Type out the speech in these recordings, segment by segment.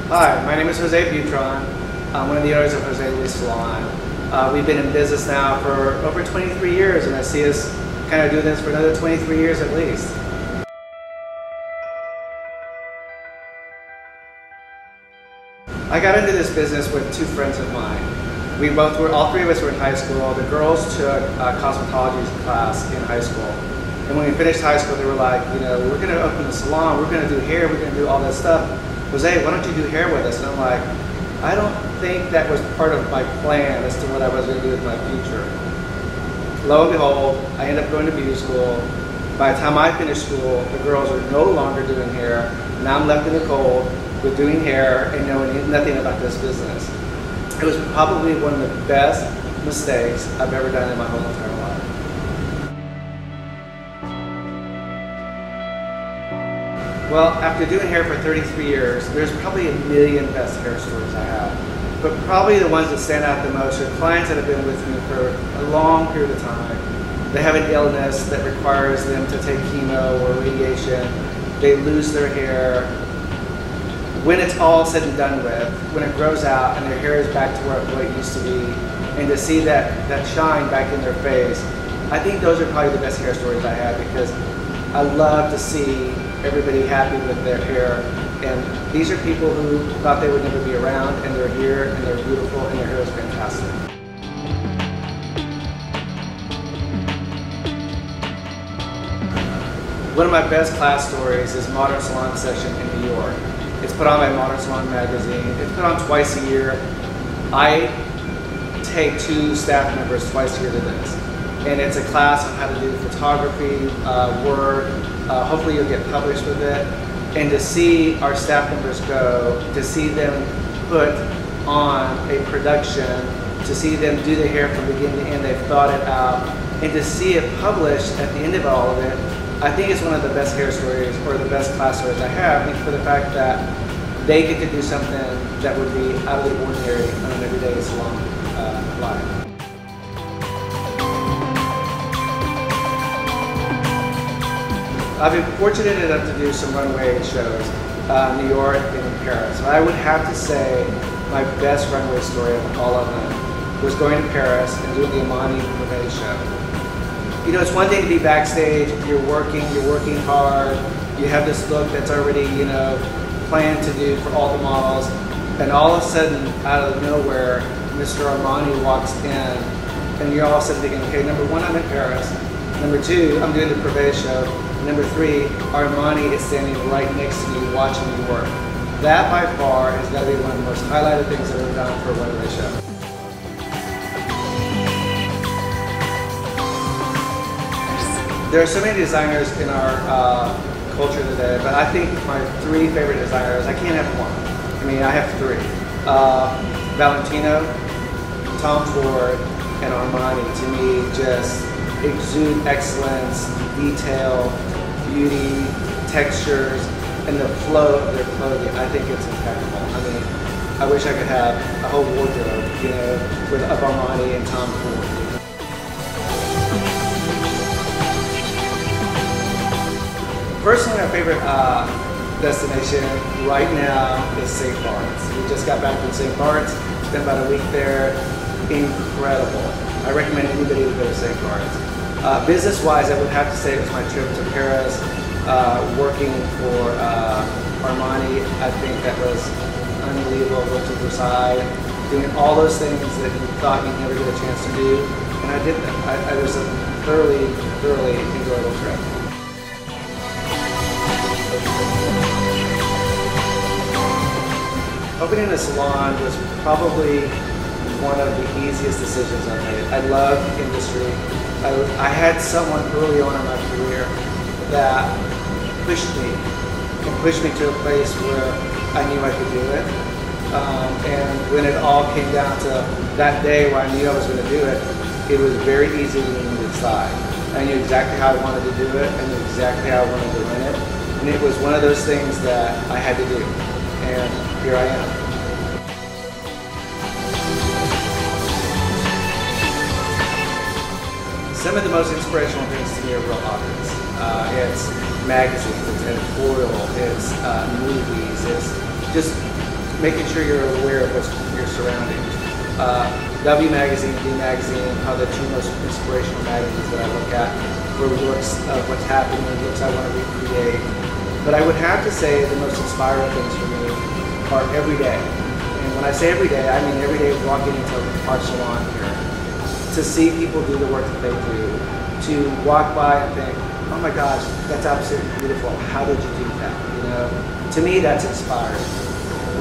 Hi, my name is Jose Buitron. I'm one of the owners of Jose Luis Salon. We've been in business now for over 23 years, and I see us kind of doing this for another 23 years at least. I got into this business with two friends of mine. All three of us were in high school. The girls took a cosmetology class in high school. And when we finished high school, they were like, you know, we're going to open a salon, we're going to do hair, we're going to do all that stuff. Jose, why don't you do hair with us? And I'm like, I don't think that was part of my plan as to what I was going to do with my future. Lo and behold, I ended up going to beauty school. By the time I finished school, the girls are no longer doing hair. Now I'm left in the cold with doing hair and knowing nothing about this business. It was probably one of the best mistakes I've ever done in my whole entire life. Well, after doing hair for 33 years, there's probably a million best hair stories I have. But probably the ones that stand out the most are clients that have been with me for a long period of time. They have an illness that requires them to take chemo or radiation. They lose their hair. When it's all said and done with, when it grows out and their hair is back to what it used to be, and to see that shine back in their face, I think those are probably the best hair stories I have, because I love to see everybody happy with their hair. And these are people who thought they would never be around, and they're here, and they're beautiful, and their hair is fantastic. One of my best class stories is Modern Salon Session in New York. It's put on by Modern Salon magazine. It's put on twice a year. I take two staff members twice a year to this. And it's a class on how to do photography, work. Hopefully you'll get published with it. And to see our staff members go, to see them put on a production, to see them do the hair from beginning to end, they've thought it out, and to see it published at the end of all of it, I think it's one of the best hair stories, or the best class stories I have, for the fact that they get to do something that would be out of the ordinary on an everyday salon life. I've been fortunate enough to do some runway shows in New York and in Paris. I would have to say my best runway story of all of them was going to Paris and doing the Armani Privé show. You know, it's one thing to be backstage, you're working hard, you have this look that's already, you know, planned to do for all the models, and all of a sudden, out of nowhere, Mr. Armani walks in, and you're all of a sudden thinking, okay, number one, I'm in Paris, number two, I'm doing the Privé show, and number three, Armani is standing right next to me watching me work. That by far has got to be one of the most highlighted things I've ever done for a runway show. There are so many designers in our culture today, but I think my three favorite designers, I can't have one. I mean, I have three. Valentino, Tom Ford, and Armani, to me, just exude excellence, detail, beauty, textures, and the flow of their clothing. I think it's impeccable. I mean, I wish I could have a whole wardrobe, you know, with Armani and Tom Ford. Personally, my favorite destination right now is St. Bart's. We just got back from St. Bart's, spent about a week there. Incredible. I recommend anybody to go to St. Bart's. Business-wise, I would have to say it was my trip to Paris, working for Armani. I think that was unbelievable. Going to Versailles, doing all those things that you thought you'd never get a chance to do, and I did them. It was a thoroughly enjoyable trip. Opening a salon was probably one of the easiest decisions I made. I love the industry. I had someone early on in my career that pushed me to a place where I knew I could do it. And when it all came down to that day where I knew I was going to do it, it was very easy for me to decide. I knew exactly how I wanted to do it. I knew exactly how I wanted to run it. And it was one of those things that I had to do. And here I am. Some of the most inspirational things to me are real hobbies. It's magazines, it's editorial, it's movies, it's just making sure you're aware of your surroundings. W Magazine, D Magazine are the two most inspirational magazines that I look at for looks of what's happening, looks I want to recreate. But I would have to say the most inspiring things for me are every day. And when I say every day, I mean every day walking into our salon here. To see people do the work that they do, to walk by and think, oh my gosh, that's absolutely beautiful. How did you do that? You know, to me, that's inspiring.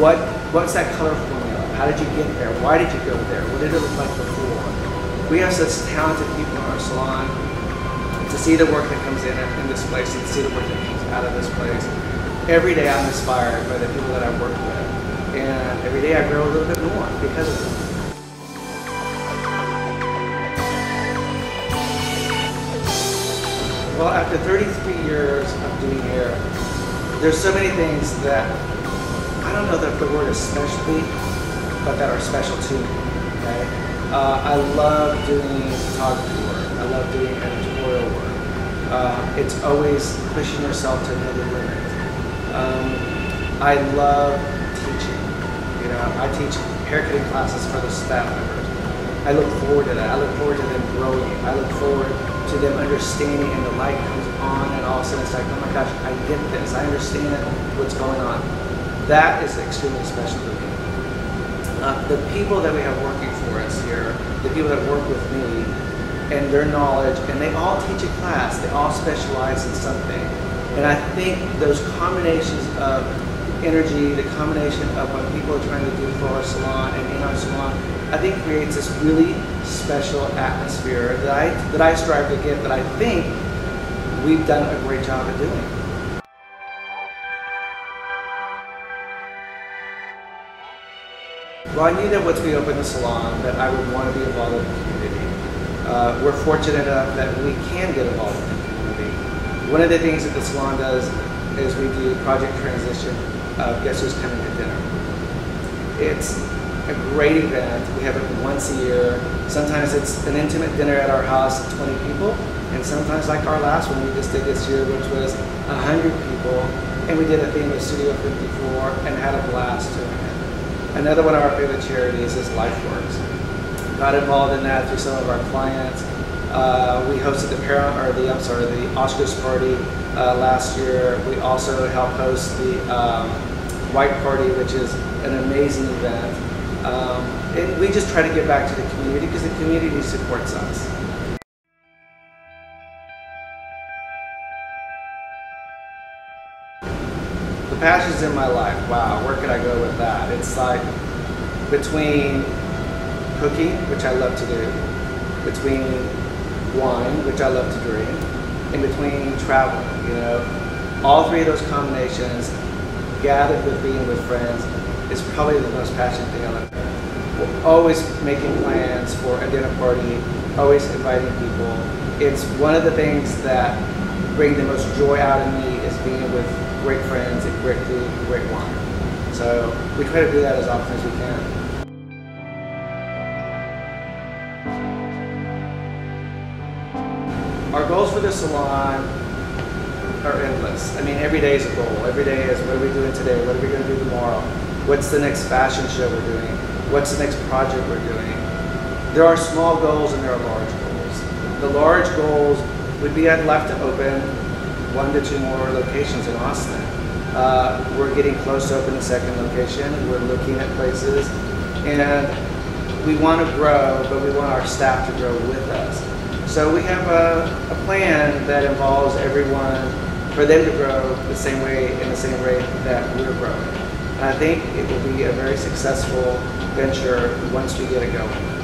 What's that color formula? How did you get there? Why did you go there? What did it look like before? We have such talented people in our salon. To see the work that comes in this place, and to see the work that comes out of this place, every day I'm inspired by the people that I work with, and every day I grow a little bit more because of them. Well, after 33 years of doing hair, there's so many things that, I don't know that the word is specialty, but that are special to me, okay? I love doing photography work. I love doing editorial work. It's always pushing yourself to another limit. I love teaching. You know, I teach haircutting classes for the staff members. I look forward to that. I look forward to them growing. I look forward to them understanding, and the light comes on and all of a sudden it's like, oh my gosh, I get this. I understand what's going on. That is extremely special to me. The people that we have working for us here, the people that work with me and their knowledge, and they all teach a class, they all specialize in something. And I think those combinations of energy, the combination of what people are trying to do for our salon and in our salon, I think creates this really special atmosphere that I strive to get, that I think we've done a great job of doing. Well, I knew that once we opened the salon that I would want to be involved in the community. We're fortunate enough that we can get involved in the community. One of the things that the salon does is we do project transition of Guess Who's Coming to Dinner. It's a great event. We have it once a year. Sometimes it's an intimate dinner at our house of 20 people, and sometimes like our last one we just did this year, which was 100 people, and we did a theme of Studio 54 and had a blast doing it. Another one of our favorite charities is LifeWorks. Got involved in that through some of our clients. We hosted the Oscars party last year. We also helped host the White Party, which is an amazing event. And we just try to give back to the community because the community supports us. The passions in my life, wow, where could I go with that? It's like between cooking, which I love to do, between wine, which I love to drink, and between traveling, you know. All three of those combinations, gathered with being with friends, is probably the most passionate thing I love. We're always making plans for a dinner party, always inviting people. It's one of the things that bring the most joy out of me is being with great friends and great food and great wine. So we try to do that as often as we can. Our goals for the salon are endless. I mean, every day is a goal. Every day is, what are we doing today? What are we going to do tomorrow? What's the next fashion show we're doing? What's the next project we're doing? There are small goals and there are large goals. The large goals would be I'd like to open 1 to 2 more locations in Austin. We're getting close to opening a second location. We're looking at places, and we want to grow, but we want our staff to grow with us. So we have a plan that involves everyone for them to grow the same way, in the same rate that we're growing. And I think it will be a very successful venture once we get it going.